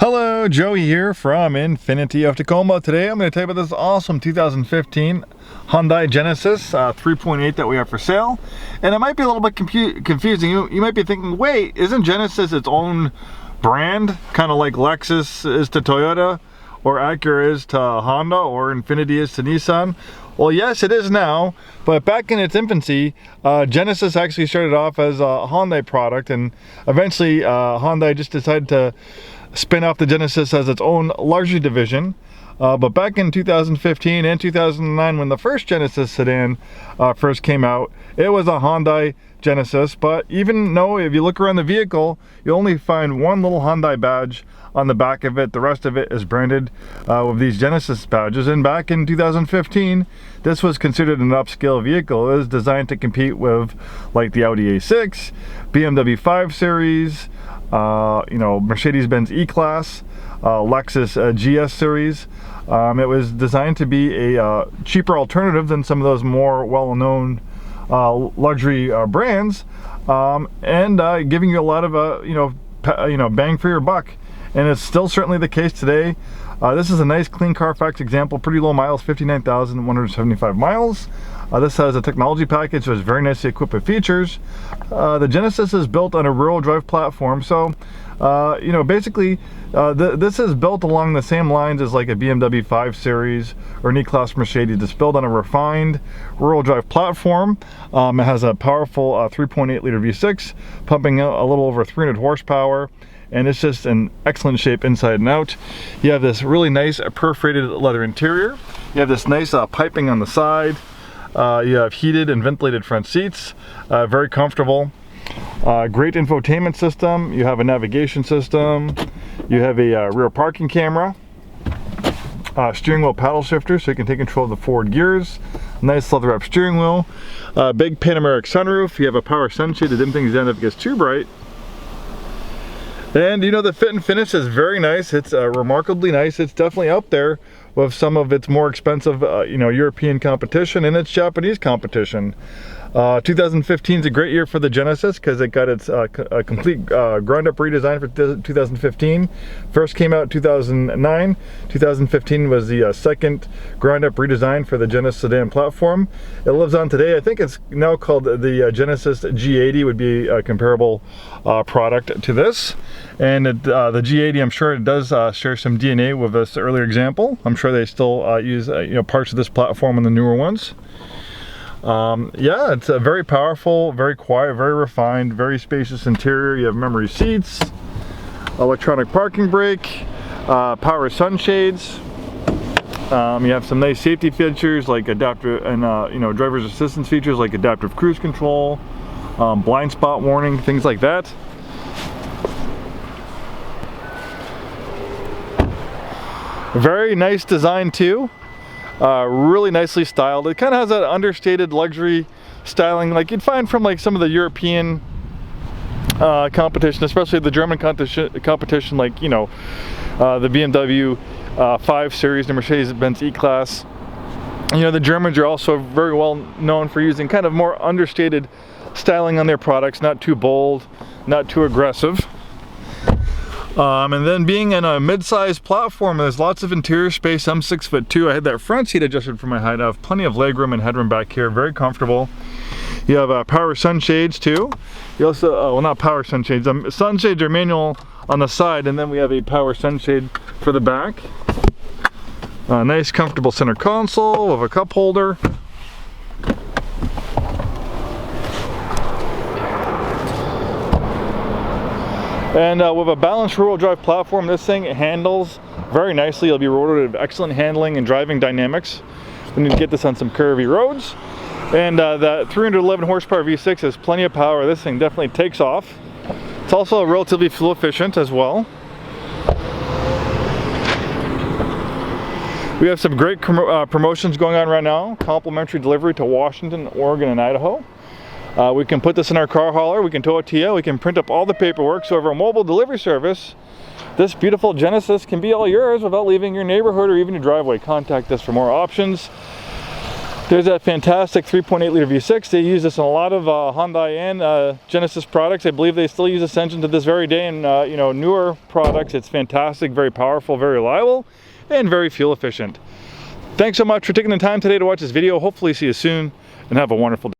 Hello, Joey here from Infiniti of Tacoma. Today I'm going to tell you about this awesome 2015 Hyundai Genesis 3.8 that we have for sale. And it might be a little bit confusing. You might be thinking, wait, isn't Genesis its own brand? Kind of like Lexus is to Toyota, or Acura is to Honda, or Infiniti is to Nissan. Well, yes, it is now, but back in its infancy, Genesis actually started off as a Hyundai product, and eventually Hyundai just decided to spin off the Genesis as its own luxury division. But back in 2015 and 2009, when the first Genesis sedan first came out, it was a Hyundai Genesis. But even though if you look around the vehicle, you only find one little Hyundai badge on the back of it. The rest of it is branded with these Genesis badges. And back in 2015, this was considered an upscale vehicle. It was designed to compete with like the Audi A6, BMW 5 Series, Mercedes-Benz E-Class, Lexus GS Series. It was designed to be a cheaper alternative than some of those more well-known luxury brands, and giving you a lot of bang for your buck. And it's still certainly the case today. This is a nice clean Carfax example, pretty low miles, 59,175 miles. This has a technology package that is very nicely equipped with features. The Genesis is built on a rear-wheel drive platform, so basically this is built along the same lines as like a BMW 5 Series or an E-Class Mercedes. It's built on a refined rear-wheel drive platform. It has a powerful 3.8 liter V6 pumping out a little over 300 horsepower. And it's just in excellent shape inside and out. You have this really nice perforated leather interior. You have this nice piping on the side. You have heated and ventilated front seats, very comfortable. Great infotainment system. You have a navigation system. You have a rear parking camera. Steering wheel paddle shifter so you can take control of the forward gears. Nice leather wrap steering wheel. Big panoramic sunroof. You have a power sunshade to dim things down if it gets too bright. And the fit and finish is very nice. It's remarkably nice. It's definitely up there with some of its more expensive European competition and its Japanese competition. 2015 is a great year for the Genesis because it got its complete ground-up redesign for 2015. First came out in 2009. 2015 was the second ground-up redesign for the Genesis sedan platform. It lives on today. I think it's now called the Genesis G80, would be a comparable product to this. And the G80, I'm sure it does share some DNA with this earlier example. I'm sure they still use parts of this platform on the newer ones. Yeah, it's a very powerful, very quiet, very refined, very spacious interior. You have memory seats, electronic parking brake, power sunshades. You have some nice safety features like adaptive and driver's assistance features like adaptive cruise control, blind spot warning, things like that. Very nice design too. Really nicely styled. It kind of has that understated luxury styling like you'd find from like some of the European competition, especially the German competition like the BMW 5 Series, the Mercedes-Benz E-Class. The Germans are also very well known for using kind of more understated styling on their products, not too bold, not too aggressive. And then being in a mid-sized platform, there's lots of interior space. I'm 6'2". I had that front seat adjusted for my height. I have plenty of legroom and headroom back here, very comfortable. You have power sunshades too. You also, well, not power sunshades. Sunshades are manual on the side, and then we have a power sunshade for the back. Nice comfortable center console with a cup holder. And with a balanced rear-wheel drive platform, this thing handles very nicely. You'll be rewarded with excellent handling and driving dynamics. We need to get this on some curvy roads. And that 311 horsepower V6 has plenty of power. This thing definitely takes off. It's also relatively fuel efficient as well. We have some great promotions going on right now. Complimentary delivery to Washington, Oregon, and Idaho. We can put this in our car hauler, we can tow it to you, we can print up all the paperwork. So over a mobile delivery service, this beautiful Genesis can be all yours without leaving your neighborhood or even your driveway. Contact us for more options. There's that fantastic 3.8 liter V6. They use this in a lot of Hyundai and Genesis products. I believe they still use this engine to this very day in you know, newer products. It's fantastic, very powerful, very reliable, and very fuel efficient. Thanks so much for taking the time today to watch this video. Hopefully see you soon, and have a wonderful day.